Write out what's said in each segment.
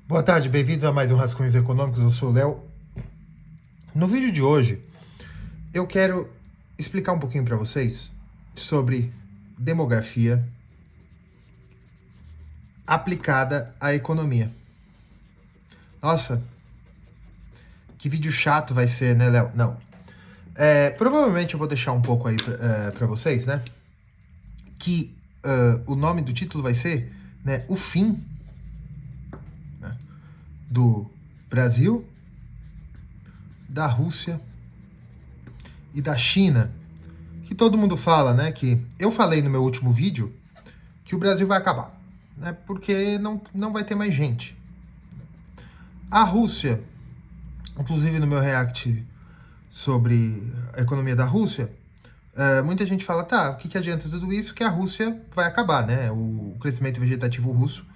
Boa tarde, bem-vindos a mais um Rascunhos Econômicos, eu sou o Léo. No vídeo de hoje, eu quero explicar um pouquinho para vocês sobre demografia aplicada à economia. Nossa, que vídeo chato vai ser, né, Léo? Não. Provavelmente eu vou deixar um pouco aí para vocês, né, que o nome do título vai ser, né, o fim, né, do Brasil, da Rússia e da China, que todo mundo fala, né, que eu falei no meu último vídeo que o Brasil vai acabar, né, porque não vai ter mais gente. A Rússia, inclusive no meu react sobre a economia da Rússia, muita gente fala, tá, o que adianta tudo isso? Que a Rússia vai acabar, né, o crescimento vegetativo russo,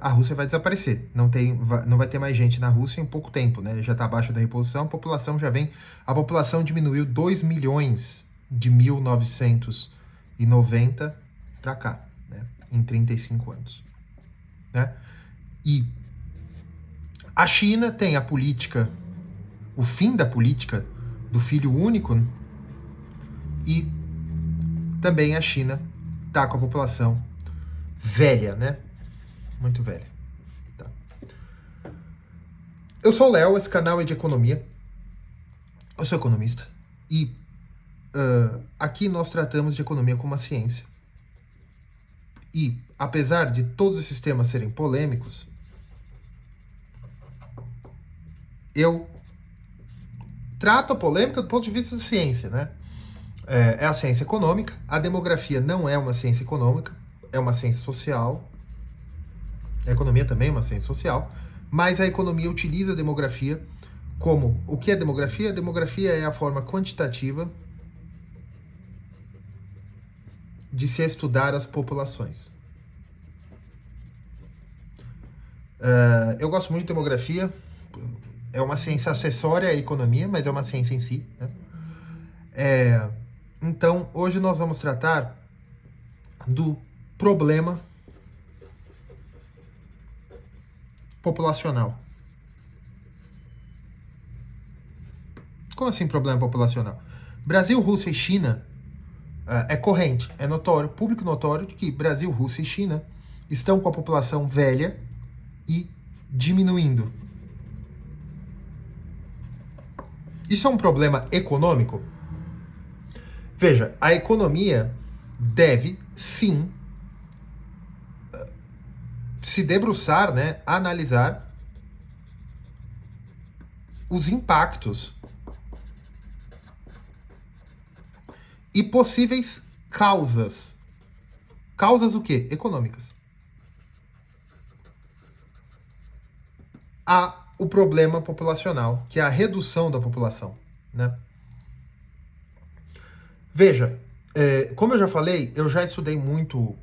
a Rússia vai desaparecer, não vai ter mais gente na Rússia em pouco tempo, né, já está abaixo da reposição, a população diminuiu 2 milhões de 1990 para cá, né, em 35 anos, né, e a China tem a política, o fim da política do filho único, e também a China está com a população velha, né? Muito velha. Tá. Eu sou o Léo, esse canal é de economia. Eu sou economista. E aqui nós tratamos de economia como uma ciência. E, apesar de todos esses temas serem polêmicos, eu trato a polêmica do ponto de vista da ciência, né? É a ciência econômica. A demografia não é uma ciência econômica, é uma ciência social. A economia também é uma ciência social, mas a economia utiliza a demografia como... O que é demografia? A demografia é a forma quantitativa de se estudar as populações. Eu gosto muito de demografia. É uma ciência acessória à economia, mas é uma ciência em si, né? Então, hoje nós vamos tratar do problema populacional. Como assim problema populacional? Brasil, Rússia e China é corrente, é notório, público notório de que Brasil, Rússia e China estão com a população velha e diminuindo. Isso é um problema econômico? Veja, a economia deve, sim, se debruçar, né, analisar os impactos e possíveis causas. Causas o quê? Econômicas. Há o problema populacional, que é a redução da população, né? Veja, como eu já falei, eu já estudei muito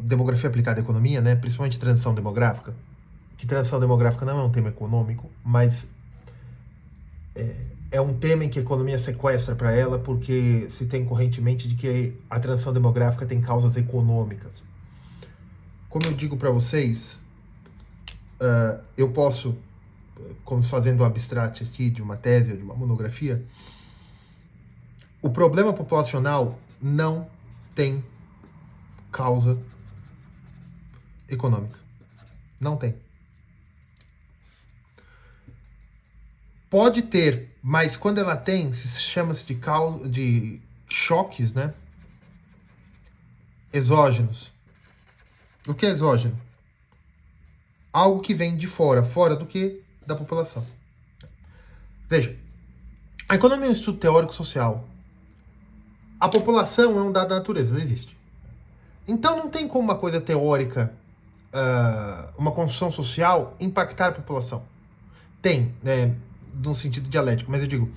demografia aplicada à economia, né? Principalmente transição demográfica. Que transição demográfica não é um tema econômico, mas é um tema em que a economia sequestra para ela, porque se tem correntemente de que a transição demográfica tem causas econômicas. Como eu digo para vocês, eu posso, como fazendo um abstract aqui de uma tese ou de uma monografia, o problema populacional não tem causa econômica. Não tem. Pode ter, mas quando ela tem, chama-se de choques, né? Exógenos. O que é exógeno? Algo que vem de fora. Fora do que? Da população. Veja, a economia é um estudo teórico-social. A população é um dado da natureza, ela existe. Então não tem como uma coisa teórica, uma construção social, impactar a população. Tem, né, num sentido dialético, mas eu digo,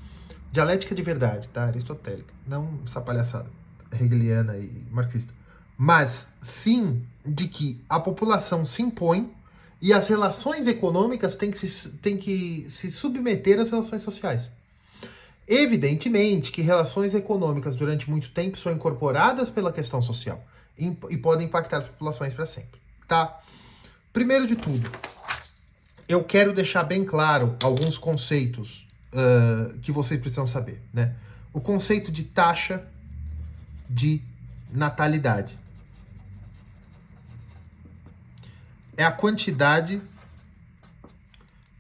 dialética de verdade, tá? Aristotélica, não essa palhaçada hegeliana e marxista. Mas sim de que a população se impõe e as relações econômicas têm que se submeter às relações sociais. Evidentemente que relações econômicas durante muito tempo são incorporadas pela questão social e podem impactar as populações para sempre, tá? Primeiro de tudo, eu quero deixar bem claro alguns conceitos que vocês precisam saber, né? O conceito de taxa de natalidade é a quantidade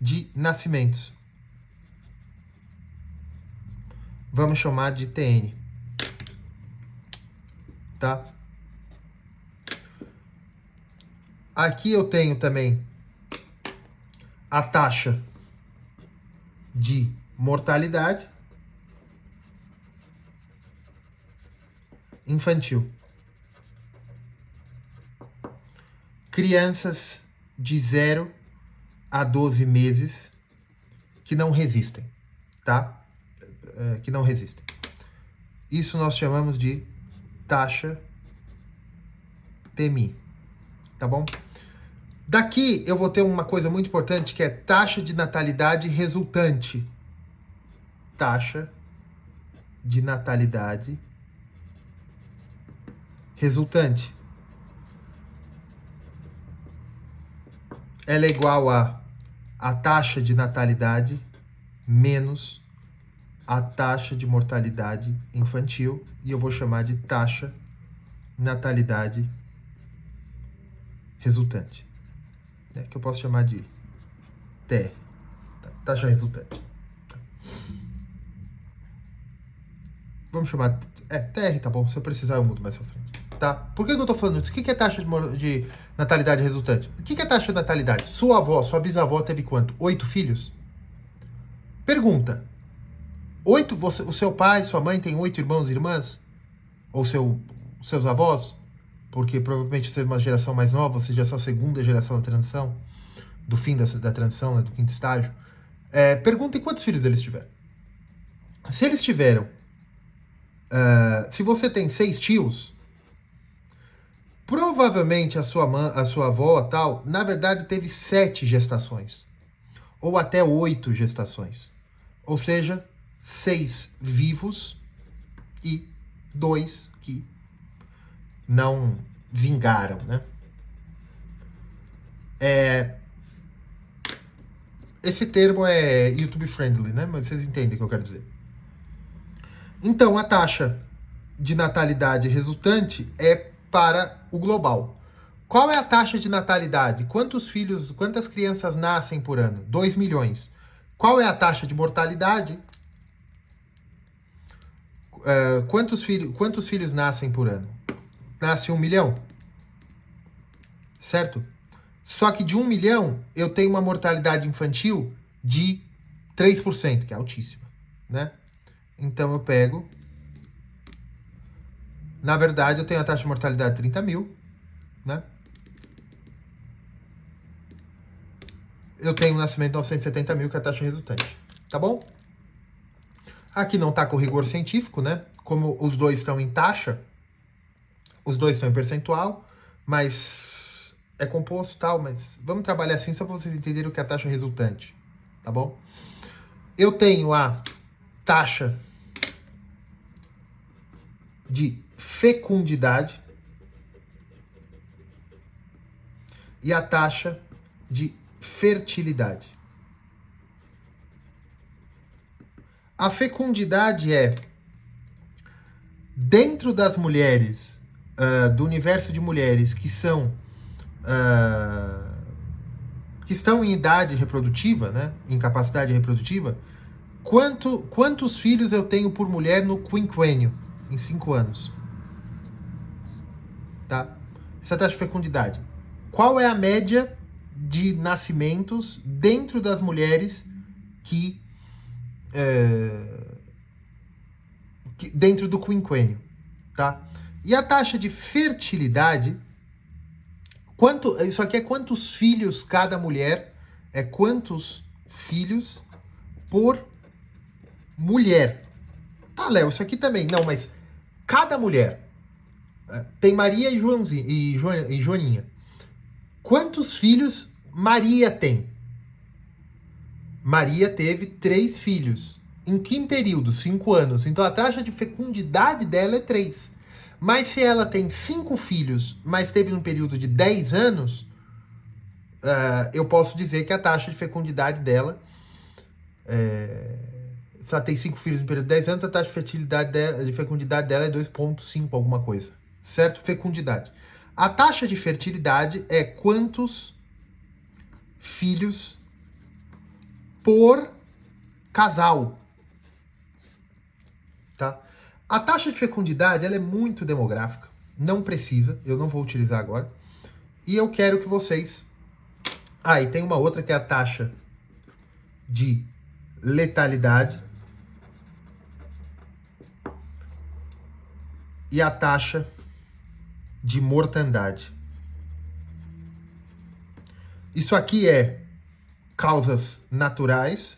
de nascimentos. Vamos chamar de TN, tá? Aqui eu tenho também a taxa de mortalidade infantil. Crianças de 0 a 12 meses que não resistem, tá? Que não resistem. Isso nós chamamos de taxa TMI, tá bom? Daqui eu vou ter uma coisa muito importante que é taxa de natalidade resultante. Taxa de natalidade resultante. Ela é igual a taxa de natalidade menos a taxa de mortalidade infantil, e eu vou chamar de taxa natalidade resultante, que eu posso chamar de TR, taxa resultante. Vamos chamar TR, tá bom? Se eu precisar eu mudo mais pra frente, tá? Por que eu tô falando isso? O que é taxa de natalidade resultante? O que é taxa de natalidade? Sua avó, sua bisavó teve quanto? 8 filhos? Pergunta. 8, o seu pai, sua mãe tem 8 irmãos e irmãs? Ou seus avós? Porque provavelmente você é uma geração mais nova, você já é sua segunda geração da transição, do fim da transição, né, do quinto estágio. Perguntem quantos filhos eles tiveram. Se eles tiveram, se você tem 6 tios, provavelmente a sua avó tal, na verdade teve 7 gestações. Ou até 8 gestações. Ou seja, 6 vivos e 2 que não vingaram, né? Esse termo é YouTube friendly, né? Mas vocês entendem o que eu quero dizer. Então, a taxa de natalidade resultante é para o global. Qual é a taxa de natalidade? Quantas crianças nascem por ano? 2 milhões. Qual é a taxa de mortalidade? Quantos filhos nascem por ano? Nasce 1 milhão. Certo? Só que de 1 milhão, eu tenho uma mortalidade infantil de 3%, que é altíssima, né? Então eu pego... Na verdade, eu tenho a taxa de mortalidade de 30 mil, né? Eu tenho um nascimento de 970 mil, que é a taxa resultante. Tá bom? Aqui não tá com rigor científico, né? Como os dois estão em taxa, os dois estão em percentual, mas é composto e tal, mas vamos trabalhar assim só para vocês entenderem o que é a taxa resultante, tá bom? Eu tenho a taxa de fecundidade e a taxa de fertilidade. A fecundidade é dentro das mulheres, do universo de mulheres que estão em idade reprodutiva, né, em capacidade reprodutiva, quantos filhos eu tenho por mulher no quinquênio, em 5 anos. Tá? Essa taxa de fecundidade. Qual é a média de nascimentos dentro das mulheres dentro do quinquênio, tá? E a taxa de fertilidade, isso aqui é quantos filhos cada mulher, é quantos filhos por mulher. Tá, Léo, isso aqui também, não, mas cada mulher, tem Maria e Joãozinho, e Joaninha. Quantos filhos Maria tem? Maria teve 3 filhos. Em que período? 5 anos. Então a taxa de fecundidade dela é 3. Mas se ela tem 5 filhos, mas teve um período de 10 anos, eu posso dizer que a taxa de fecundidade dela, se ela tem 5 filhos no período de 10 anos, a taxa de fertilidade de fecundidade dela é 2,5 alguma coisa, certo? Fecundidade. A taxa de fertilidade é quantos filhos por casal, tá? A taxa de fecundidade, ela é muito demográfica, não precisa, eu não vou utilizar agora. E eu quero que vocês... e tem uma outra que é a taxa de letalidade e a taxa de mortandade. Isso aqui é causas naturais.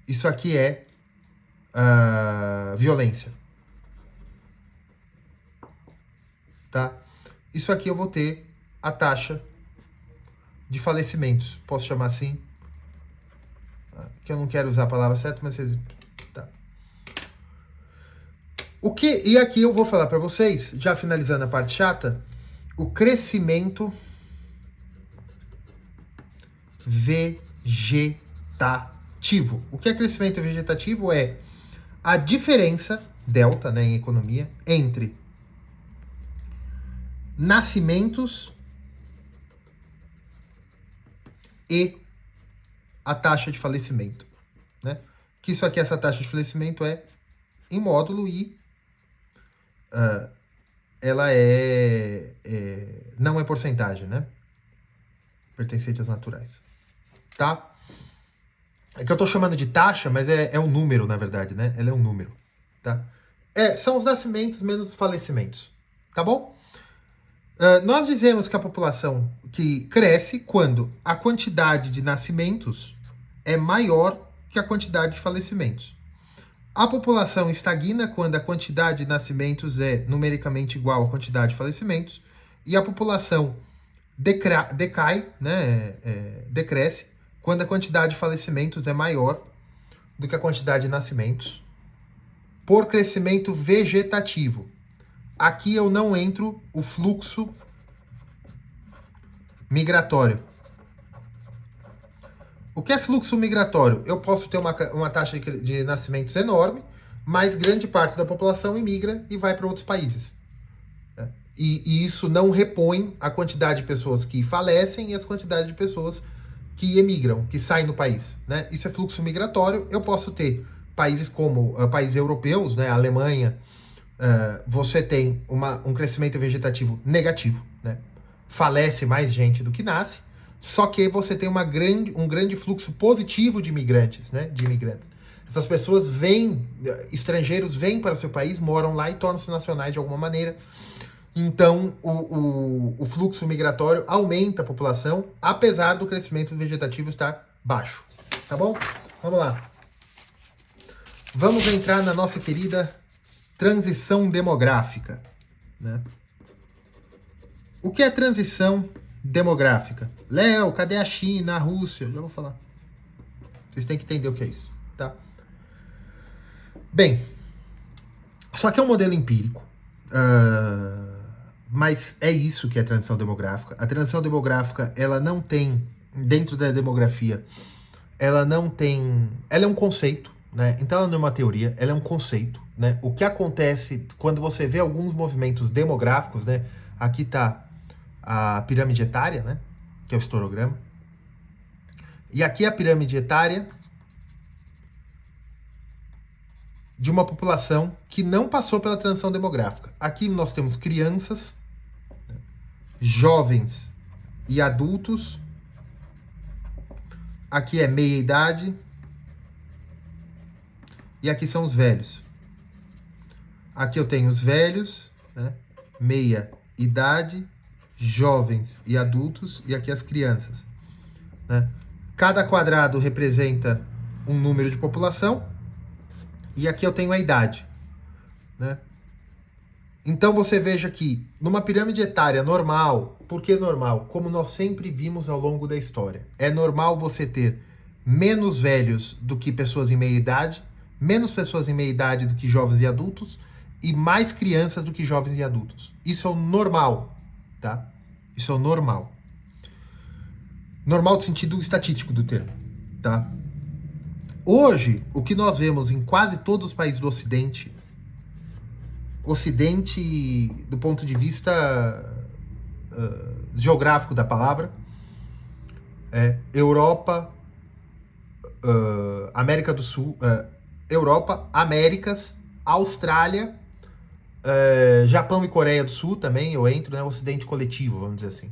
Isso aqui é violência. Tá? Isso aqui eu vou ter a taxa de falecimentos. Posso chamar assim? Que eu não quero usar a palavra certa, mas vocês... Tá. E aqui eu vou falar para vocês, já finalizando a parte chata, o crescimento vegetativo. O que é crescimento vegetativo? É a diferença, delta, né, em economia, entre nascimentos e a taxa de falecimento, né? Que isso aqui, essa taxa de falecimento é em módulo e ela não é porcentagem, né? Pertencente às naturais, tá? É que eu tô chamando de taxa, mas é um número, na verdade, né? Ela é um número, tá? São os nascimentos menos os falecimentos, tá bom? Nós dizemos que a população que cresce quando a quantidade de nascimentos é maior que a quantidade de falecimentos. A população estagna quando a quantidade de nascimentos é numericamente igual à quantidade de falecimentos. E a população decai, né, decresce, quando a quantidade de falecimentos é maior do que a quantidade de nascimentos, por crescimento vegetativo. Aqui eu não entro o fluxo migratório. O que é fluxo migratório? Eu posso ter uma taxa de nascimentos enorme, mas grande parte da população imigra e vai para outros países. E isso não repõe a quantidade de pessoas que falecem e as quantidades de pessoas que emigram, que saem do país, né? Isso é fluxo migratório. Eu posso ter países como países europeus, né? A Alemanha, você tem um crescimento vegetativo negativo, né? Falece mais gente do que nasce, só que você tem um grande fluxo positivo de imigrantes, né? De imigrantes. Essas pessoas estrangeiros vêm para o seu país, moram lá e tornam-se nacionais de alguma maneira. Então, o fluxo migratório aumenta a população, apesar do crescimento vegetativo estar baixo. Tá bom? Vamos lá. Vamos entrar na nossa querida transição demográfica, né? O que é transição demográfica? Léo, cadê a China, a Rússia? Já vou falar. Vocês têm que entender o que é isso, tá? Bem, só que é um modelo empírico. Mas é isso que é transição demográfica. A transição demográfica, ela não tem, dentro da demografia, ela não tem... Ela é um conceito, né? Então ela não é uma teoria, ela é um conceito, né? O que acontece quando você vê alguns movimentos demográficos, né? Aqui está a pirâmide etária, né? Que é o histograma. E aqui é a pirâmide etária de uma população que não passou pela transição demográfica. Aqui nós temos crianças, jovens e adultos. Aqui é meia-idade. E aqui são os velhos. Aqui eu tenho os velhos, né? Meia-idade, jovens e adultos. E aqui as crianças, né? Cada quadrado representa um número de população. E aqui eu tenho a idade, né? Então você veja que numa pirâmide etária normal, por que normal? Como nós sempre vimos ao longo da história. É normal você ter menos velhos do que pessoas em meia idade, menos pessoas em meia idade do que jovens e adultos, e mais crianças do que jovens e adultos. Isso é o normal, tá? Isso é o normal. Normal no sentido estatístico do termo, tá? Hoje, o que nós vemos em quase todos os países do Ocidente do ponto de vista geográfico da palavra, Europa, América do Sul, Europa, Américas, Austrália, Japão e Coreia do Sul também, eu entro, né? Ocidente coletivo, vamos dizer assim.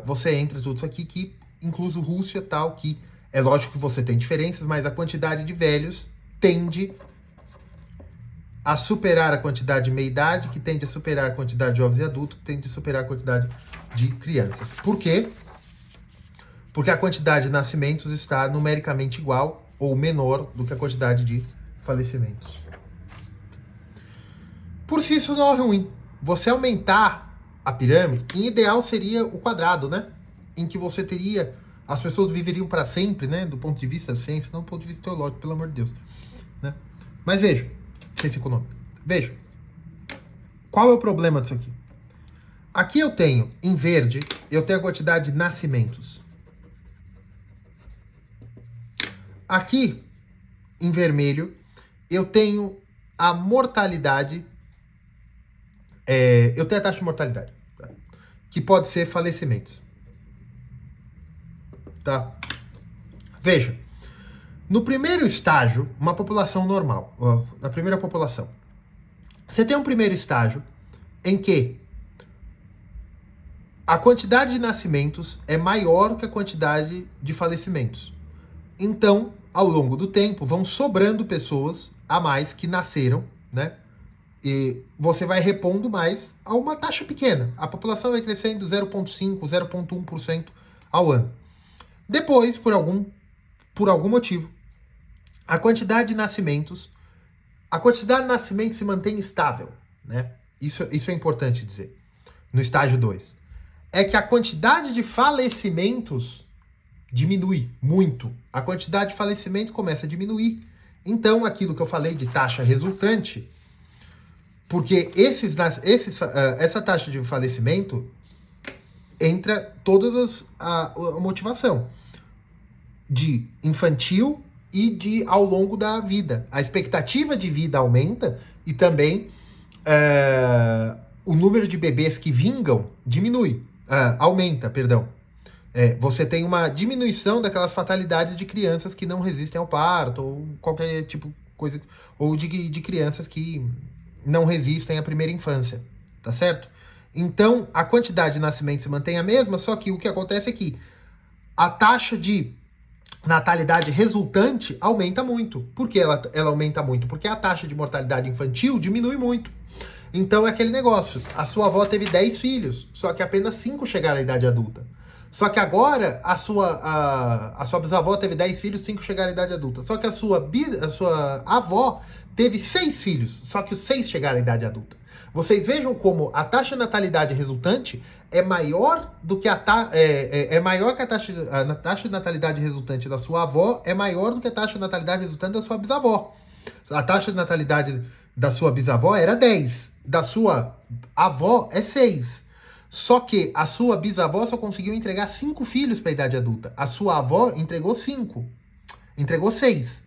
Você entra tudo isso aqui, que incluso Rússia tal, que é lógico que você tem diferenças, mas a quantidade de velhos tende a superar a quantidade de meia-idade, que tende a superar a quantidade de jovens e adultos, que tende a superar a quantidade de crianças. Por quê? Porque a quantidade de nascimentos está numericamente igual ou menor do que a quantidade de falecimentos. Por si, isso não é ruim. Você aumentar a pirâmide, em ideal seria o quadrado, né? Em que você teria... As pessoas viveriam para sempre, né? Do ponto de vista da ciência, não do ponto de vista teológico, pelo amor de Deus. Né? Mas veja, ciência econômica. Veja, qual é o problema disso aqui? Aqui eu tenho, em verde, eu tenho a quantidade de nascimentos. Aqui, em vermelho, eu tenho a mortalidade. Eu tenho a taxa de mortalidade, tá? Que pode ser falecimentos. Tá? Veja, no primeiro estágio, uma população normal, na primeira população, você tem um primeiro estágio em que a quantidade de nascimentos é maior que a quantidade de falecimentos. Então, ao longo do tempo, vão sobrando pessoas a mais que nasceram, né? E você vai repondo mais a uma taxa pequena. A população vai crescendo 0,5%, 0,1% ao ano. Depois, por algum motivo, a quantidade de nascimentos se mantém estável, né? Isso é importante dizer. No estágio 2. É que a quantidade de falecimentos diminui muito. A quantidade de falecimentos começa a diminuir. Então, aquilo que eu falei de taxa resultante, porque essa taxa de falecimento entra todas a motivação de infantil e de ao longo da vida. A expectativa de vida aumenta e também o número de bebês que vingam aumenta, perdão. Você tem uma diminuição daquelas fatalidades de crianças que não resistem ao parto, ou qualquer tipo de coisa, ou de crianças que não resistem à primeira infância, tá certo? Então, a quantidade de nascimentos se mantém a mesma, só que o que acontece é que a taxa de natalidade resultante aumenta muito. Por que ela aumenta muito? Porque a taxa de mortalidade infantil diminui muito. Então é aquele negócio, a sua avó teve 10 filhos, só que apenas 5 chegaram à idade adulta. Só que agora a sua bisavó teve 10 filhos, 5 chegaram à idade adulta. Só que a sua avó teve 6 filhos, só que os 6 chegaram à idade adulta. Vocês vejam como a taxa de natalidade resultante é maior do que maior que a taxa de natalidade resultante da sua avó é maior do que a taxa de natalidade resultante da sua bisavó. A taxa de natalidade da sua bisavó era 10, da sua avó é 6. Só que a sua bisavó só conseguiu entregar 5 filhos para a idade adulta. A sua avó entregou 6.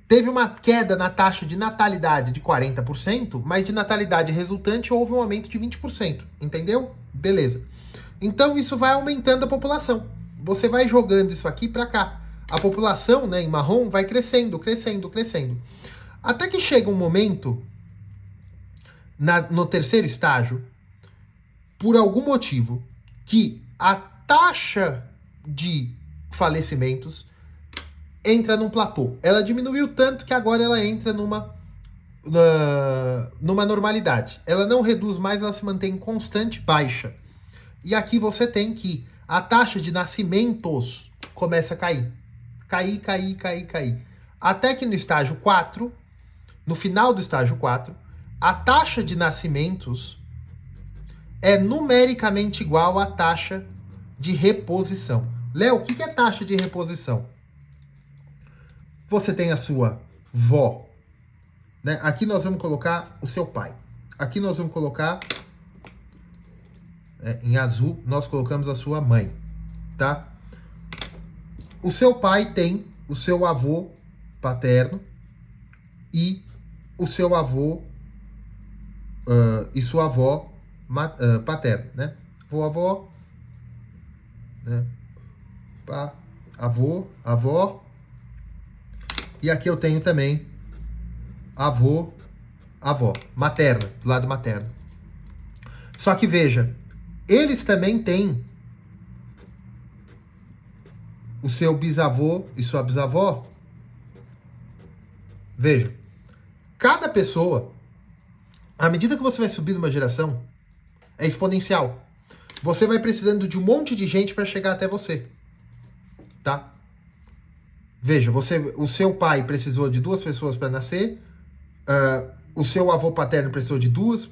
Teve uma queda na taxa de natalidade de 40%, mas de natalidade resultante houve um aumento de 20%. Entendeu? Beleza. Então isso vai aumentando a população. Você vai jogando isso aqui para cá. A população, né, em marrom, vai crescendo. Até que chega um momento, no terceiro estágio, por algum motivo, que a taxa de falecimentos entra num platô. Ela diminuiu tanto que agora ela entra numa normalidade. Ela não reduz mais, ela se mantém constante baixa. E aqui você tem que a taxa de nascimentos começa a cair. Cair. Até que no estágio 4, no final do estágio 4, a taxa de nascimentos é numericamente igual à taxa de reposição. Léo, o que é taxa de reposição? Você tem a sua vó, né? Aqui nós vamos colocar o seu pai. Aqui nós vamos colocar em azul, nós colocamos a sua mãe, tá? O seu pai tem o seu avô paterno e o seu avô e sua avó paterna, né? Avô, né? Avô, avó. E aqui eu tenho também avô, avó, materna, do lado materno. Só que veja, eles também têm o seu bisavô e sua bisavó. Veja, cada pessoa, à medida que você vai subindo uma geração, é exponencial. Você vai precisando de um monte de gente para chegar até você, tá? Veja, o seu pai precisou de 2 pessoas para nascer, o seu avô paterno precisou de duas.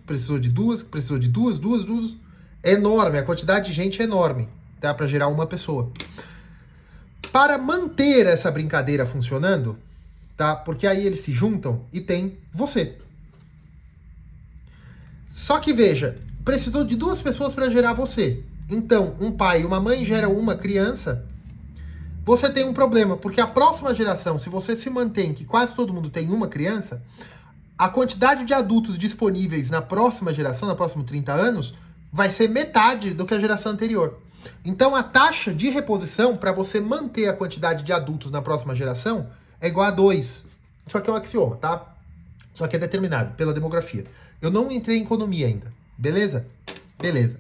É enorme, a quantidade de gente é enorme, tá? Para gerar uma pessoa. Para manter essa brincadeira funcionando, tá? Porque aí eles se juntam e tem você. Só que veja, precisou de 2 pessoas para gerar você. Então, um pai e uma mãe geram uma criança. Você tem um problema, porque a próxima geração, se você se mantém que quase todo mundo tem uma criança, a quantidade de adultos disponíveis na próxima geração, na próximos 30 anos, vai ser metade do que a geração anterior. Então a taxa de reposição para você manter a quantidade de adultos na próxima geração é igual a 2. Isso aqui é um axioma, tá? Isso aqui é determinado pela demografia. Eu não entrei em economia ainda, beleza? Beleza.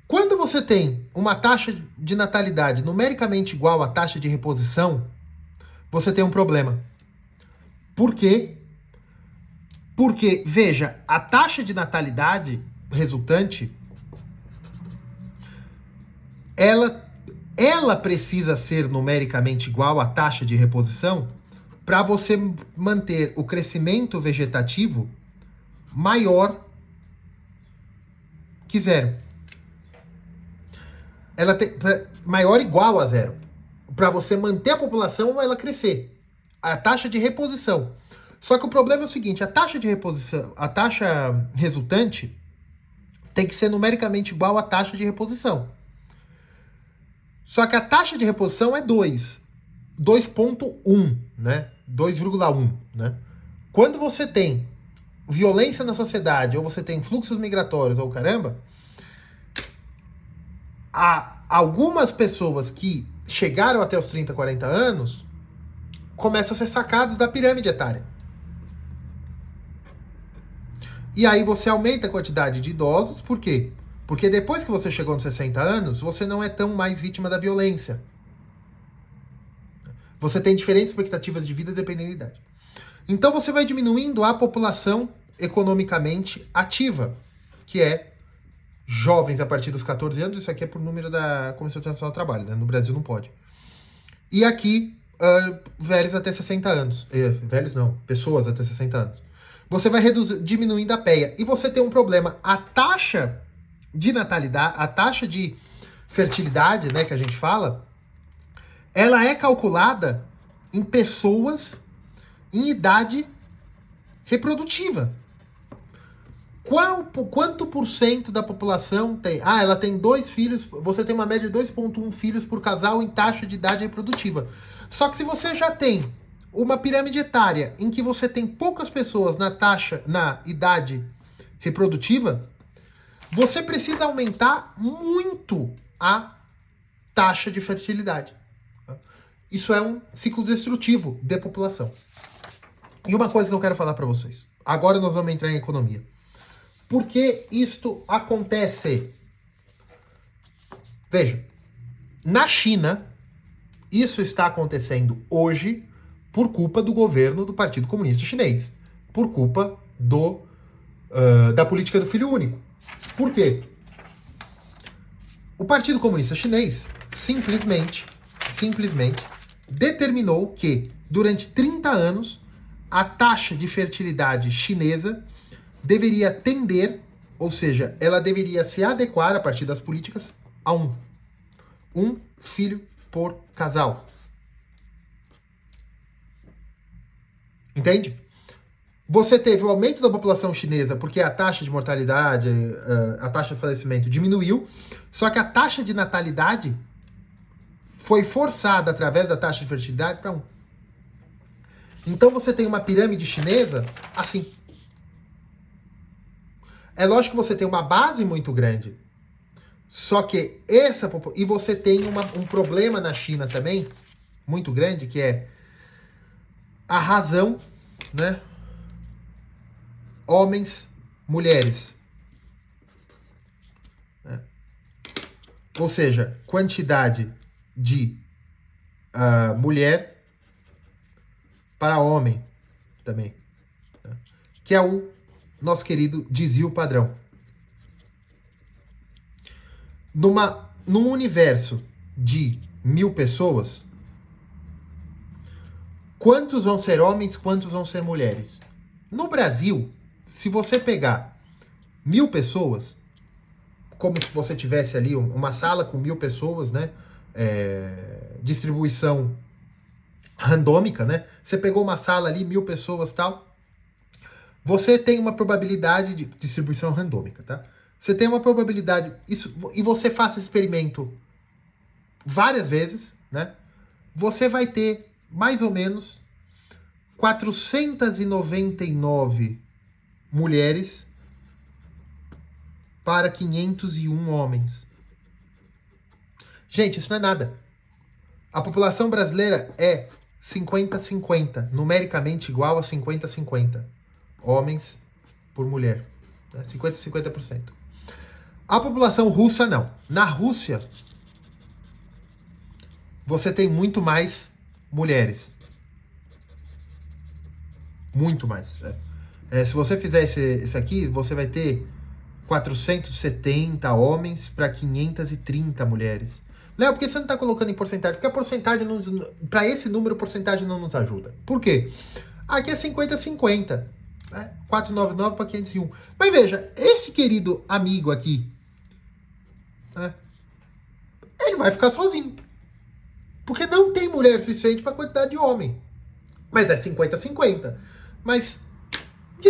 Quando você tem uma taxa de natalidade numericamente igual à taxa de reposição, você tem um problema. Por quê? Porque, veja, a taxa de natalidade resultante, ela precisa ser numericamente igual à taxa de reposição para você manter o crescimento vegetativo maior que 0. Ela tem maior ou igual a 0. Para você manter a população ou ela crescer. A taxa de reposição. Só que o problema é o seguinte, a taxa de reposição, a taxa resultante tem que ser numericamente igual à taxa de reposição. Só que a taxa de reposição é 2. 2,1, né? 2,1, né? Quando você tem violência na sociedade, ou você tem fluxos migratórios, ou caramba, algumas pessoas que chegaram até os 30, 40 anos começam a ser sacados da pirâmide etária. E aí você aumenta a quantidade de idosos, por quê? Porque depois que você chegou nos 60 anos, você não é tão mais vítima da violência. Você tem diferentes expectativas de vida dependendo da idade. Então você vai diminuindo a população economicamente ativa, que é jovens a partir dos 14 anos, isso aqui é por número da Comissão Internacional do Trabalho, né? No Brasil não pode. E aqui, velhos até 60 anos. Velhos não, pessoas até 60 anos. Você vai diminuindo a PEA. E você tem um problema. A taxa de natalidade, a taxa de fertilidade, né, que a gente fala, ela é calculada em pessoas em idade reprodutiva. Quanto por cento da população tem? Ela tem 2 filhos, você tem uma média de 2,1 filhos por casal em taxa de idade reprodutiva. Só que se você já tem uma pirâmide etária em que você tem poucas pessoas na idade reprodutiva, você precisa aumentar muito a taxa de fertilidade. Isso é um ciclo destrutivo de população. E uma coisa que eu quero falar para vocês. Agora nós vamos entrar em economia. Por que isto acontece? Veja, na China, isso está acontecendo hoje por culpa do governo do Partido Comunista Chinês. Por culpa da política do filho único. Por quê? O Partido Comunista Chinês simplesmente determinou que, durante 30 anos, a taxa de fertilidade chinesa deveria tender, ou seja, ela deveria se adequar, a partir das políticas, a um filho por casal. Entende? Você teve o aumento da população chinesa porque a taxa de mortalidade, a taxa de falecimento diminuiu, só que a taxa de natalidade foi forçada através da taxa de fertilidade para 1. Então você tem uma pirâmide chinesa assim. É lógico que você tem uma base muito grande. Só que e você tem um problema na China também, muito grande, que é a razão, né? Homens, mulheres. Né? Ou seja, quantidade de mulher para homem também. Né? Que é o nosso querido desvio padrão. Num universo de 1000 pessoas, quantos vão ser homens, quantos vão ser mulheres? No Brasil, se você pegar 1000 pessoas, como se você tivesse ali uma sala com 1000 pessoas, né? Distribuição randômica, né? Você pegou uma sala ali, 1000 pessoas e tal. Você tem uma probabilidade de distribuição randômica, tá? Você tem uma probabilidade, e você faça esse experimento várias vezes, né? Você vai ter mais ou menos 499 mulheres para 501 homens. Gente, isso não é nada. A população brasileira é 50-50, numericamente igual a 50-50. Homens por mulher. 50-50%. A população russa, não. Na Rússia, você tem muito mais mulheres. Muito mais. Se você fizer esse aqui, você vai ter 470 homens para 530 mulheres. Léo, por que você não está colocando em porcentagem? Porque a porcentagem, para esse número, a porcentagem não nos ajuda. Por quê? Aqui é 50-50. 499 para 501. Mas veja, este querido amigo aqui, ele vai ficar sozinho. Porque não tem mulher suficiente para a quantidade de homem. Mas é 50-50. Mas e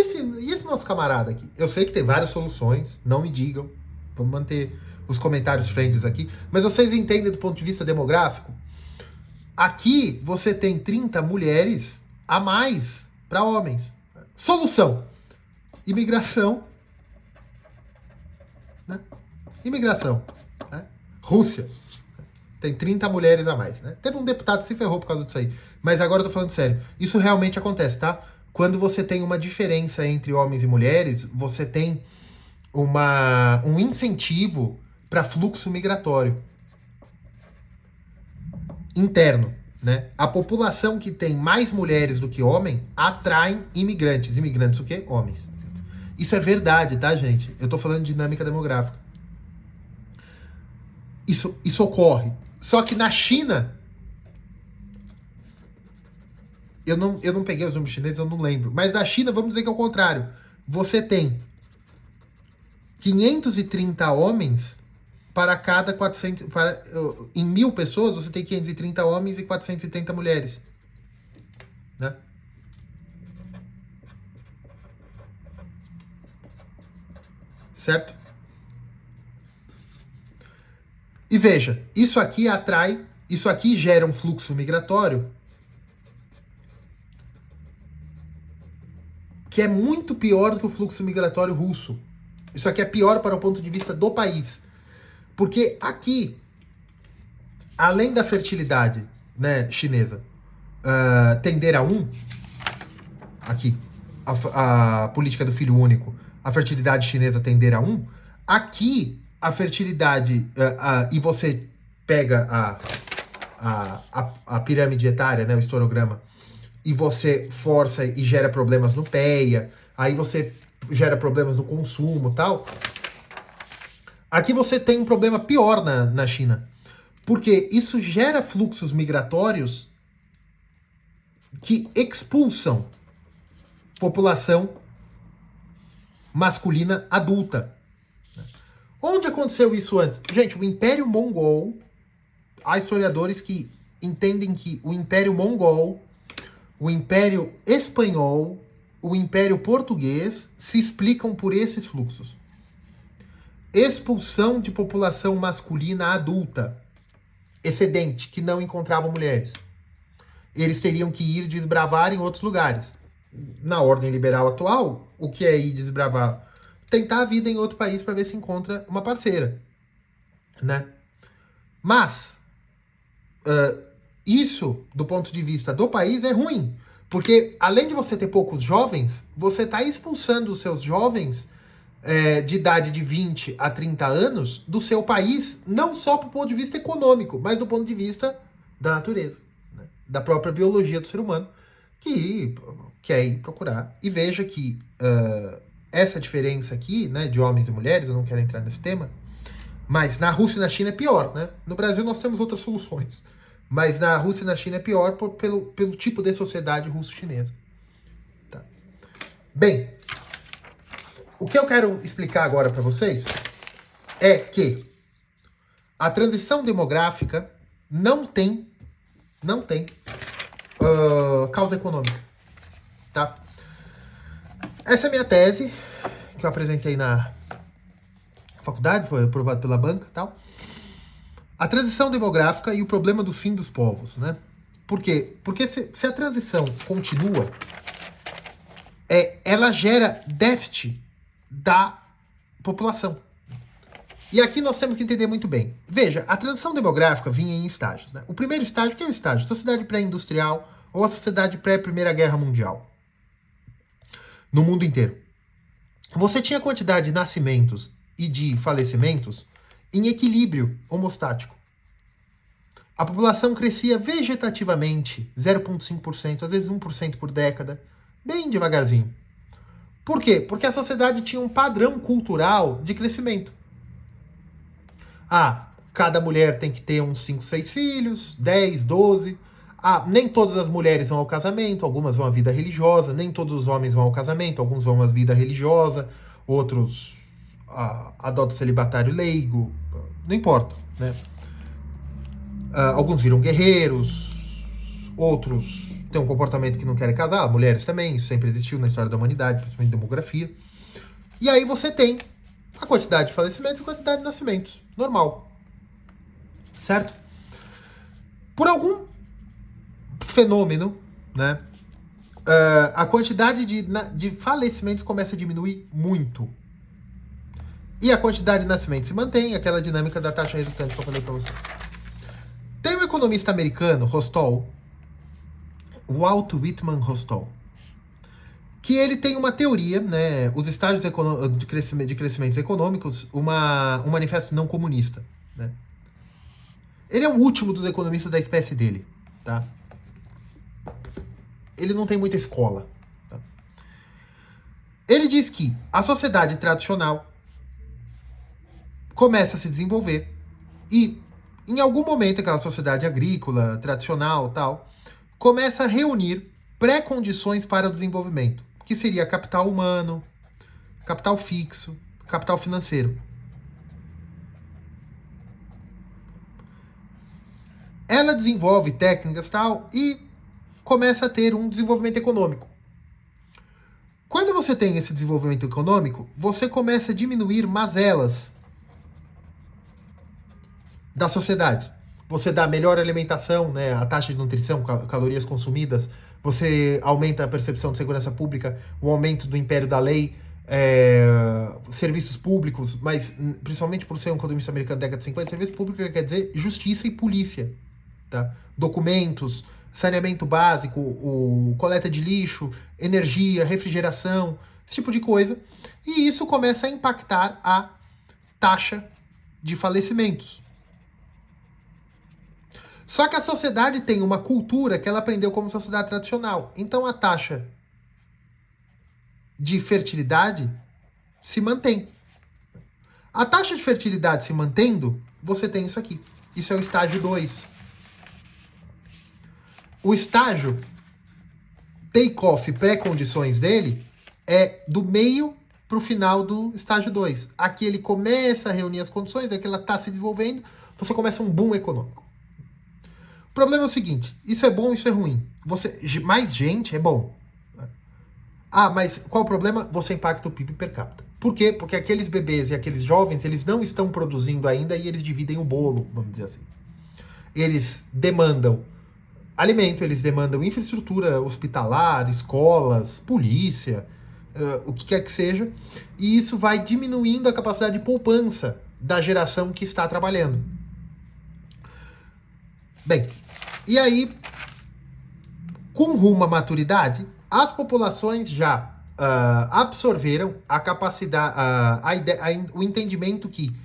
esse nosso camarada aqui? Eu sei que tem várias soluções, não me digam. Vamos manter os comentários friendlies aqui. Mas vocês entendem do ponto de vista demográfico? Aqui você tem 30 mulheres a mais para homens. Solução: imigração. Né? Imigração. Né? Rússia. Tem 30 mulheres a mais. Né? Teve um deputado que se ferrou por causa disso aí. Mas agora eu tô falando sério. Isso realmente acontece, tá? Quando você tem uma diferença entre homens e mulheres, você tem um incentivo para fluxo migratório interno. Né? A população que tem mais mulheres do que homem atrai imigrantes. Imigrantes o quê? Homens. Isso é verdade, tá, gente? Eu tô falando de dinâmica demográfica. Isso ocorre. Só que na China, eu não peguei os números chineses, eu não lembro. Mas na China, vamos dizer que é o contrário. Você tem 530 homens para cada 400... em 1000 pessoas, você tem 530 homens e 470 mulheres. Né? Certo? E veja, isso aqui gera um fluxo migratório que é muito pior do que o fluxo migratório russo. Isso aqui é pior para o ponto de vista do país. Porque aqui, além da fertilidade, né, chinesa tender a 1, aqui, a política do filho único, a fertilidade chinesa tender a 1, aqui a fertilidade, e você pega a pirâmide etária, né, o historograma, e você força e gera problemas no PEA, aí você gera problemas no consumo e tal. Aqui você tem um problema pior na China, porque isso gera fluxos migratórios que expulsam população masculina adulta. Onde aconteceu isso antes? Gente, o Império Mongol, há historiadores que entendem que o Império Mongol, o Império Espanhol o Império Português se explicam por esses fluxos. Expulsão de população masculina adulta, excedente, que não encontravam mulheres. Eles teriam que ir desbravar em outros lugares. Na ordem liberal atual, o que é ir desbravar? Tentar a vida em outro país para ver se encontra uma parceira, né? Mas isso, do ponto de vista do país, é ruim. Porque, além de você ter poucos jovens, você está expulsando os seus jovens de idade de 20 a 30 anos do seu país, não só do ponto de vista econômico, mas do ponto de vista da natureza, né? Da própria biologia do ser humano, que quer ir procurar. E veja que essa diferença aqui, né, de homens e mulheres, eu não quero entrar nesse tema, mas na Rússia e na China é pior, né? No Brasil nós temos outras soluções. Mas na Rússia e na China é pior pelo tipo de sociedade russo-chinesa. Tá. Bem, o que eu quero explicar agora para vocês é que a transição demográfica não tem causa econômica. Tá? Essa é a minha tese, que eu apresentei na faculdade, foi aprovado pela banca e tal. A transição demográfica e o problema do fim dos povos, né? Por quê? Porque se a transição continua, ela gera déficit da população. E aqui nós temos que entender muito bem. Veja, a transição demográfica vinha em estágios, né? O primeiro estágio, que é o estágio? Sociedade pré-industrial ou a sociedade pré-Primeira Guerra Mundial. No mundo inteiro. Você tinha quantidade de nascimentos e de falecimentos em equilíbrio homostático. A população crescia vegetativamente 0,5%, às vezes 1% por década, bem devagarzinho. Por quê? Porque a sociedade tinha um padrão cultural de crescimento. Cada mulher tem que ter uns 5, 6 filhos, 10, 12. Nem todas as mulheres vão ao casamento, algumas vão à vida religiosa, nem todos os homens vão ao casamento, alguns vão à vida religiosa, outros adotam o celibatário leigo, não importa, né? Alguns viram guerreiros, outros têm um comportamento que não querem casar, mulheres também, isso sempre existiu na história da humanidade, principalmente demografia. E aí você tem a quantidade de falecimentos e a quantidade de nascimentos, normal. Certo? Por algum fenômeno, né, a quantidade de falecimentos começa a diminuir muito. E a quantidade de nascimentos se mantém, aquela dinâmica da taxa resultante que eu falei para vocês. Tem um economista americano, Rostall, Walt Whitman Rostall, que ele tem uma teoria, né, os estágios de crescimentos econômicos, um manifesto não comunista, né? Ele é o último dos economistas da espécie dele, tá? Ele não tem muita escola. Tá? Ele diz que a sociedade tradicional começa a se desenvolver e, em algum momento, aquela sociedade agrícola, tradicional, tal, começa a reunir pré-condições para o desenvolvimento, que seria capital humano, capital fixo, capital financeiro. Ela desenvolve técnicas tal e começa a ter um desenvolvimento econômico. Quando você tem esse desenvolvimento econômico, você começa a diminuir mazelas da sociedade. Você dá melhor alimentação, né, a taxa de nutrição, calorias consumidas, você aumenta a percepção de segurança pública, o aumento do império da lei, serviços públicos, mas principalmente por ser um economista americano da década de 50, serviço público quer dizer justiça e polícia. Tá? Documentos, saneamento básico, coleta de lixo, energia, refrigeração, esse tipo de coisa. E isso começa a impactar a taxa de falecimentos. Só que a sociedade tem uma cultura que ela aprendeu como sociedade tradicional. Então a taxa de fertilidade se mantém. A taxa de fertilidade se mantendo, você tem isso aqui. Isso é o estágio 2. O estágio take-off pré-condições dele é do meio para o final do estágio 2. Aqui ele começa a reunir as condições, aqui ela está se desenvolvendo, você começa um boom econômico. O problema é o seguinte, isso é bom, isso é ruim. Mais gente é bom. Ah, mas qual o problema? Você impacta o PIB per capita. Por quê? Porque aqueles bebês e aqueles jovens, eles não estão produzindo ainda e eles dividem o bolo, vamos dizer assim. Eles demandam alimento, eles demandam infraestrutura hospitalar, escolas, polícia, o que quer que seja, e isso vai diminuindo a capacidade de poupança da geração que está trabalhando. Bem, e aí, com rumo à maturidade, as populações já absorveram a capacidade, o entendimento que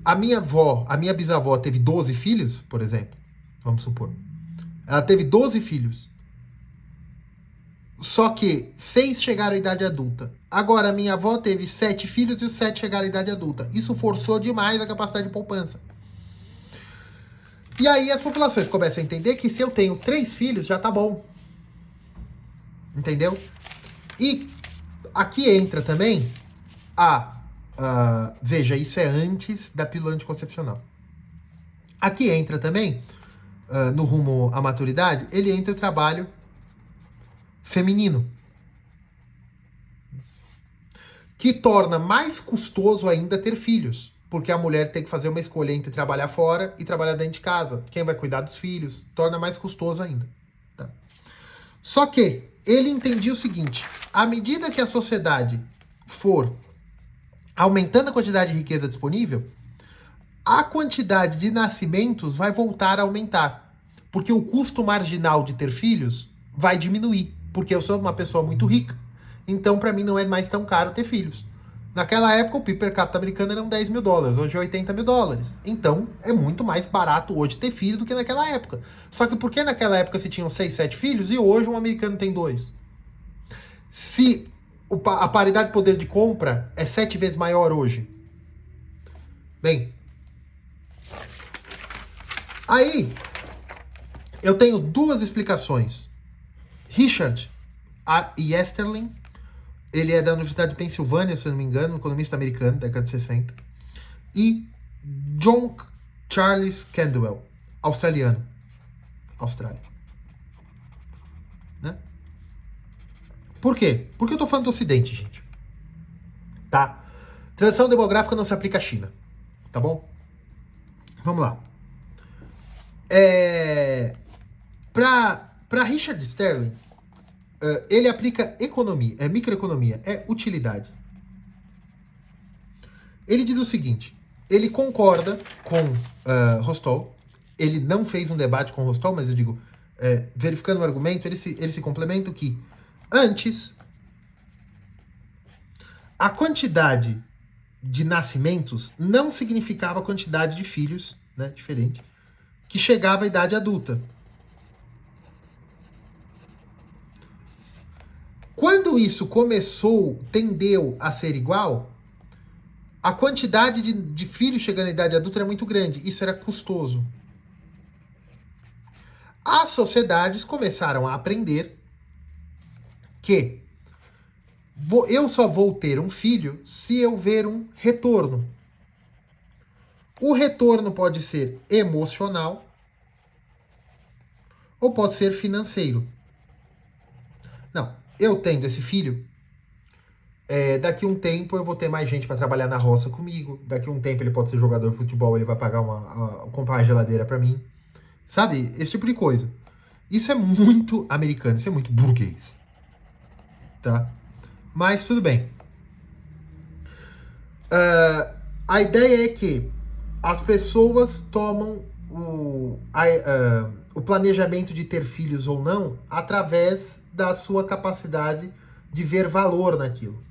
a minha bisavó teve 12 filhos, por exemplo, vamos supor. Ela teve 12 filhos. Só que 6 chegaram à idade adulta. Agora, a minha avó teve 7 filhos e os 7 chegaram à idade adulta. Isso forçou demais a capacidade de poupança. E aí as populações começam a entender que se eu tenho 3 filhos, já tá bom. Entendeu? E aqui entra também veja, isso é antes da pílula anticoncepcional. Aqui entra também, no rumo à maturidade, ele entra o trabalho feminino, que torna mais custoso ainda ter filhos, porque a mulher tem que fazer uma escolha entre trabalhar fora e trabalhar dentro de casa. Quem vai cuidar dos filhos? Torna mais custoso ainda. Tá? Só que ele entendia o seguinte: à medida que a sociedade for aumentando a quantidade de riqueza disponível, a quantidade de nascimentos vai voltar a aumentar, porque o custo marginal de ter filhos vai diminuir, porque eu sou uma pessoa muito rica, então para mim não é mais tão caro ter filhos. Naquela época o PIB per capita americano eram 10 mil dólares, hoje é 80 mil dólares. Então é muito mais barato hoje ter filho do que naquela época. Só que por que naquela época se tinham 6, 7 filhos e hoje um americano tem 2? Se a paridade de poder de compra é 7 vezes maior hoje. Bem, aí eu tenho 2 explicações. Richard Easterling, ele é da Universidade de Pensilvânia, se eu não me engano, economista americano, década de 60. E John Charles Caldwell, australiano. Austrália. Né? Por quê? Porque eu tô falando do Ocidente, gente. Tá? Transição demográfica não se aplica à China. Tá bom? Vamos lá. Para Richard Sterling, ele aplica economia, microeconomia, utilidade. Ele diz o seguinte: ele concorda com Rostov, ele não fez um debate com Rostov, mas eu digo, verificando o argumento, ele se complementa que antes a quantidade de nascimentos não significava a quantidade de filhos, né, diferente, que chegava à idade adulta. Quando isso tendeu a ser igual, a quantidade de filhos chegando à idade adulta era muito grande. Isso era custoso. As sociedades começaram a aprender que eu só vou ter um filho se eu ver um retorno. O retorno pode ser emocional ou pode ser financeiro. Não, eu tendo esse filho, daqui a um tempo eu vou ter mais gente para trabalhar na roça comigo. Daqui a um tempo ele pode ser jogador de futebol, ele vai pagar comprar uma geladeira para mim. Sabe? Esse tipo de coisa. Isso é muito americano, isso é muito burguês. Tá? Mas tudo bem. A ideia é que as pessoas tomam o planejamento de ter filhos ou não através da sua capacidade de ver valor naquilo.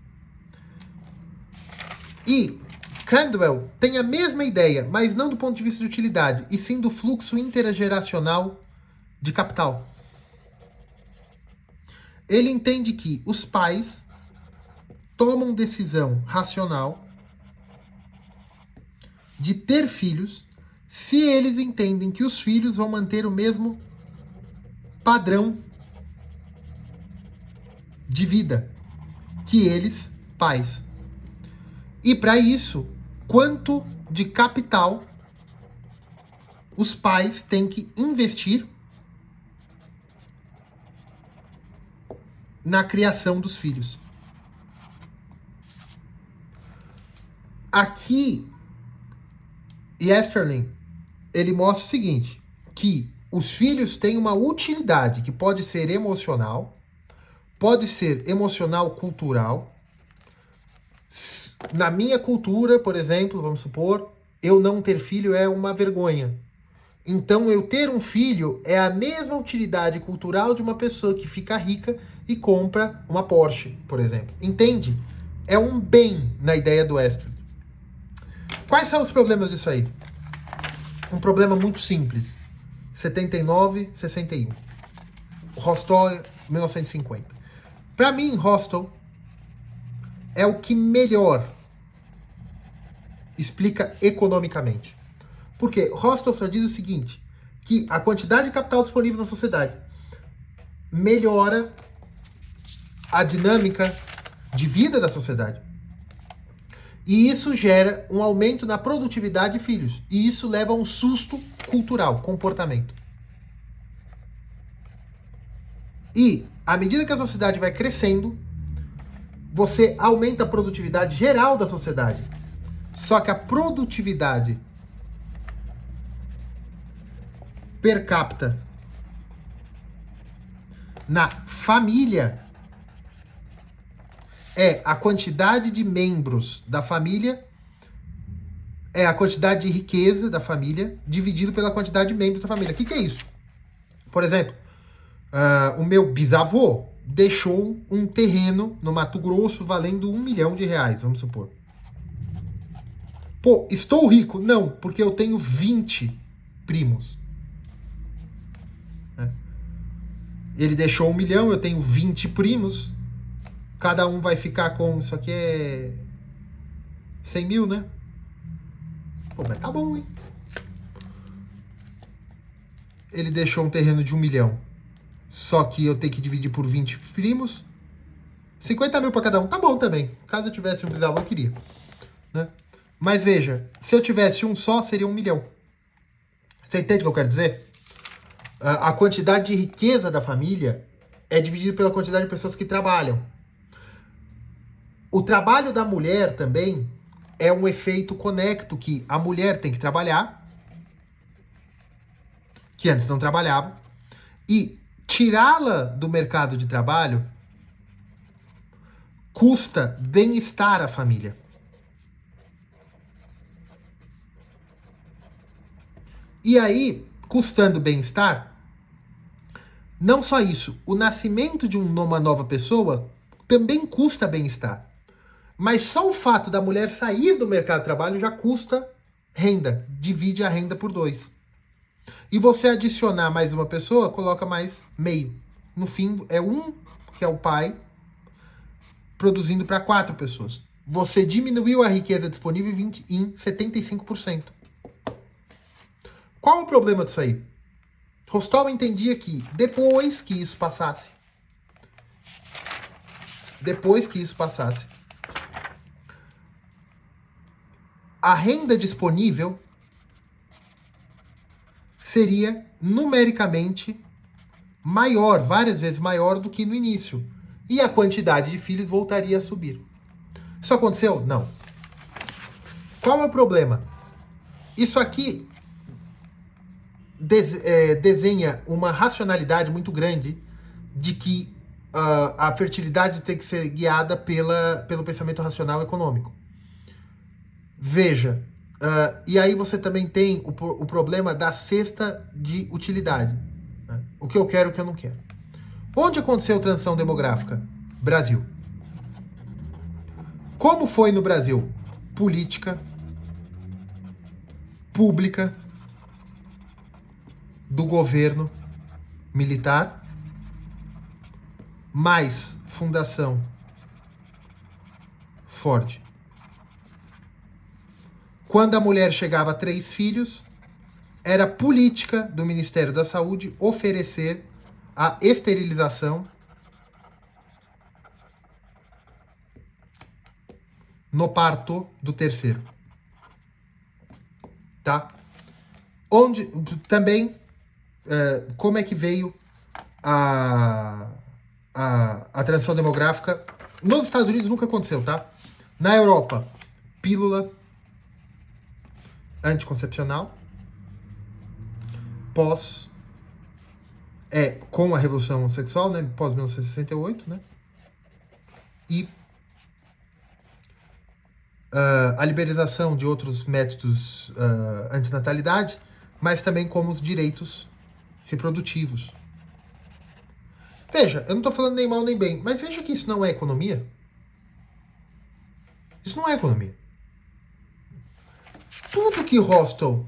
E Caldwell tem a mesma ideia, mas não do ponto de vista de utilidade, e sim do fluxo intergeracional de capital. Ele entende que os pais tomam decisão racional de ter filhos se eles entendem que os filhos vão manter o mesmo padrão de vida que eles, pais. E para isso, quanto de capital os pais têm que investir na criação dos filhos. Aqui, Easterlin, ele mostra o seguinte, que os filhos têm uma utilidade que pode ser emocional cultural. Na minha cultura, por exemplo, vamos supor, eu não ter filho é uma vergonha. Então, eu ter um filho é a mesma utilidade cultural de uma pessoa que fica rica e compra uma Porsche, por exemplo. Entende? É um bem na ideia do Westerlin. Quais são os problemas disso aí? Um problema muito simples. 79, 61. Hostel, 1950. Para mim, Hostel é o que melhor explica economicamente. Porque Hostel só diz o seguinte, que a quantidade de capital disponível na sociedade melhora a dinâmica de vida da sociedade. E isso gera um aumento na produtividade de filhos. E isso leva a um susto cultural, comportamento. E, à medida que a sociedade vai crescendo, você aumenta a produtividade geral da sociedade. Só que a produtividade per capita na família é a quantidade de membros da família, é a quantidade de riqueza da família dividido pela quantidade de membros da família. O que é isso? Por exemplo, o meu bisavô deixou um terreno no Mato Grosso valendo R$1 milhão, vamos supor. Pô, estou rico? Não, porque eu tenho 20 primos. Ele deixou 1 milhão, eu tenho 20 primos. Cada um vai ficar com, isso aqui é 100 mil, né? Pô, mas tá bom, hein? Ele deixou um terreno de 1 milhão. Só que eu tenho que dividir por 20 primos. 50 mil pra cada um. Tá bom também. Caso eu tivesse um bisavô, eu queria. Né? Mas veja, se eu tivesse um só, seria 1 milhão. Você entende o que eu quero dizer? A quantidade de riqueza da família é dividida pela quantidade de pessoas que trabalham. O trabalho da mulher também é um efeito conecto, que a mulher tem que trabalhar, que antes não trabalhava, e tirá-la do mercado de trabalho custa bem-estar à família. E aí, custando bem-estar, não só isso, o nascimento de uma nova pessoa também custa bem-estar. Mas só o fato da mulher sair do mercado de trabalho já custa renda. Divide a renda por 2. E você adicionar mais uma pessoa, coloca mais meio. No fim, é um, que é o pai, produzindo para 4 pessoas. Você diminuiu a riqueza disponível em 75%. Qual o problema disso aí? Rostov entendia que depois que isso passasse, a renda disponível seria numericamente maior, várias vezes maior do que no início. E a quantidade de filhos voltaria a subir. Isso aconteceu? Não. Qual é o problema? Isso aqui desenha uma racionalidade muito grande de que a fertilidade tem que ser guiada pelo pensamento racional econômico. Veja, e aí você também tem o problema da cesta de utilidade. Né? O que eu quero e o que eu não quero. Onde aconteceu a transição demográfica? Brasil. Como foi no Brasil? Política pública do governo militar, mais Fundação Ford. Quando a mulher chegava a 3 filhos, era política do Ministério da Saúde oferecer a esterilização no parto do 3º. Tá? Onde também, como é que veio a a transição demográfica nos Estados Unidos nunca aconteceu, tá? Na Europa, pílula anticoncepcional, com a Revolução Sexual, né, pós 1968, né, e a liberalização de outros métodos antinatalidade, mas também como os direitos reprodutivos. Veja, eu não estou falando nem mal nem bem, mas veja que isso não é economia. Isso não é economia. Tudo que Hostel,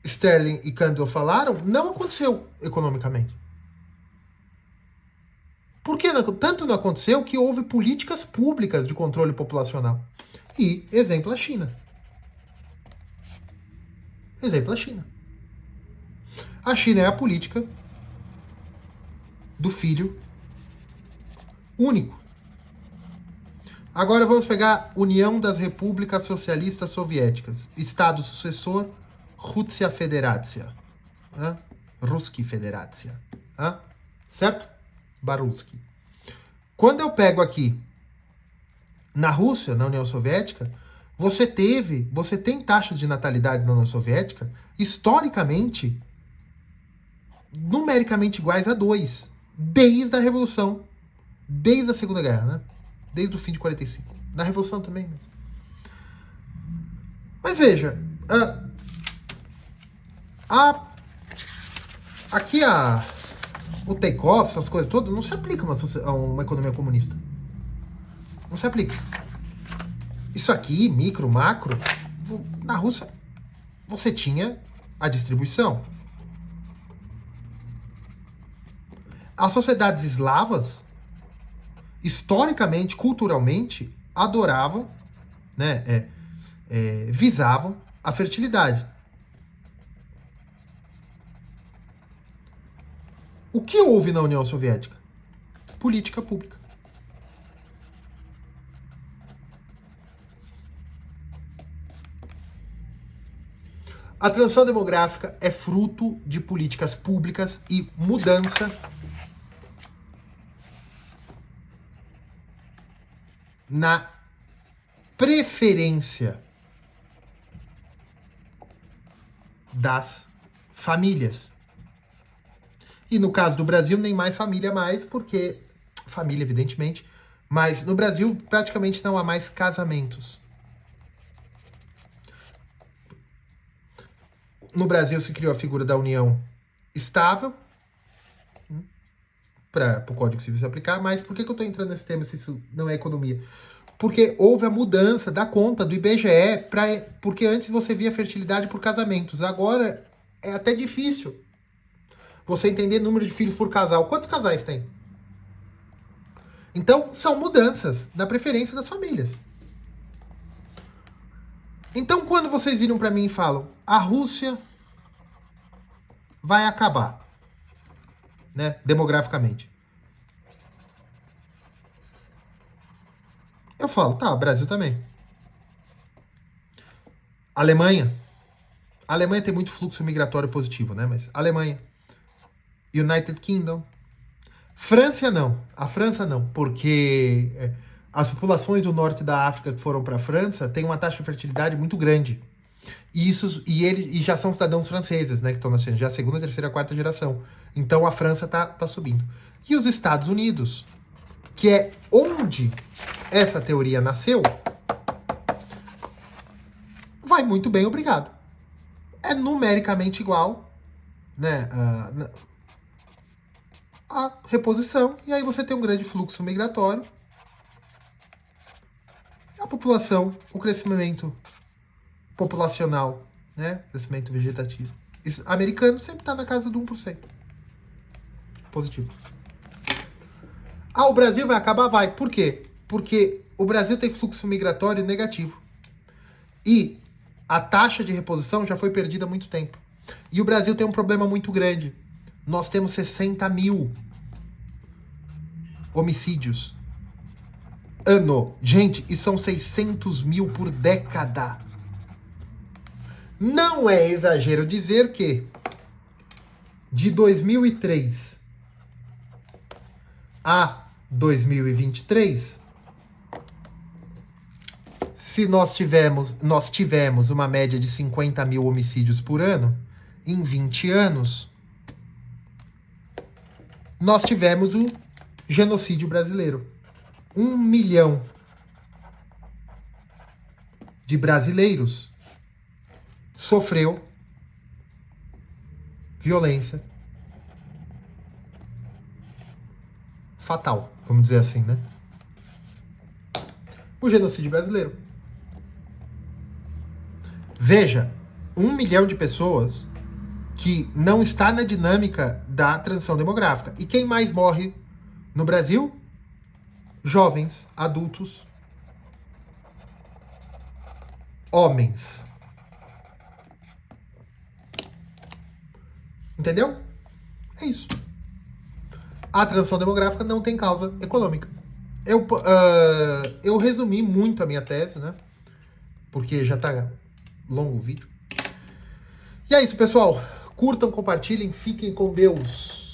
Sterling e Kandel falaram não aconteceu economicamente. Por que tanto não aconteceu que houve políticas públicas de controle populacional? E, exemplo, a China. Exemplo, a China. A China é a política do filho único. Agora vamos pegar União das Repúblicas Socialistas Soviéticas. Estado sucessor, Rússia Federacia. Ruski Federacia. Certo? Baruski. Quando eu pego aqui na Rússia, na União Soviética, você tem taxas de natalidade na União Soviética historicamente numericamente iguais a 2, desde a Revolução, desde a Segunda Guerra, né? Desde o fim de 45. Na Revolução também. Mas veja, aqui o take-off, essas coisas todas, não se aplica a uma economia comunista. Não se aplica. Isso aqui, micro, macro, na Rússia, você tinha a distribuição. As sociedades eslavas, historicamente, culturalmente, adoravam, né, visavam a fertilidade. O que houve na União Soviética? Política pública. A transição demográfica é fruto de políticas públicas e mudança na preferência das famílias. E no caso do Brasil, nem mais família mais, porque família, evidentemente, mas no Brasil praticamente não há mais casamentos. No Brasil se criou a figura da união estável, para o Código Civil se aplicar, mas por que eu estou entrando nesse tema se isso não é economia? Porque houve a mudança da conta do IBGE, porque antes você via fertilidade por casamentos, agora é até difícil você entender número de filhos por casal. Quantos casais tem? Então, são mudanças na preferência das famílias. Então, quando vocês viram para mim e falam, a Rússia vai acabar, né, demograficamente. Eu falo, tá, o Brasil também. Alemanha. A Alemanha tem muito fluxo migratório positivo, né, mas Alemanha. United Kingdom. França não. A França não, porque as populações do norte da África que foram para a França têm uma taxa de fertilidade muito grande. E já são cidadãos franceses, né, que estão nascendo já a segunda, terceira, quarta geração. Então a França tá subindo. E os Estados Unidos, que é onde essa teoria nasceu, vai muito bem, obrigado. É numericamente igual, né, a reposição, e aí você tem um grande fluxo migratório. E a população, o crescimento populacional, né, crescimento vegetativo. Isso, americano sempre está na casa do 1%. Positivo. O Brasil vai acabar? Vai. Por quê? Porque o Brasil tem fluxo migratório negativo. E a taxa de reposição já foi perdida há muito tempo. E o Brasil tem um problema muito grande. Nós temos 60 mil homicídios ano. Gente, e são 600 mil por década. Não é exagero dizer que de 2003 a 2023, se nós tivemos uma média de 50 mil homicídios por ano, em 20 anos, nós tivemos o genocídio brasileiro. 1 milhão de brasileiros sofreu violência fatal, vamos dizer assim, né? O genocídio brasileiro. Veja, 1 milhão de pessoas que não está na dinâmica da transição demográfica. E quem mais morre no Brasil? Jovens, adultos, homens. Entendeu? É isso. A transição demográfica não tem causa econômica. Eu resumi muito a minha tese, né? Porque já tá longo o vídeo. E é isso, pessoal. Curtam, compartilhem, fiquem com Deus.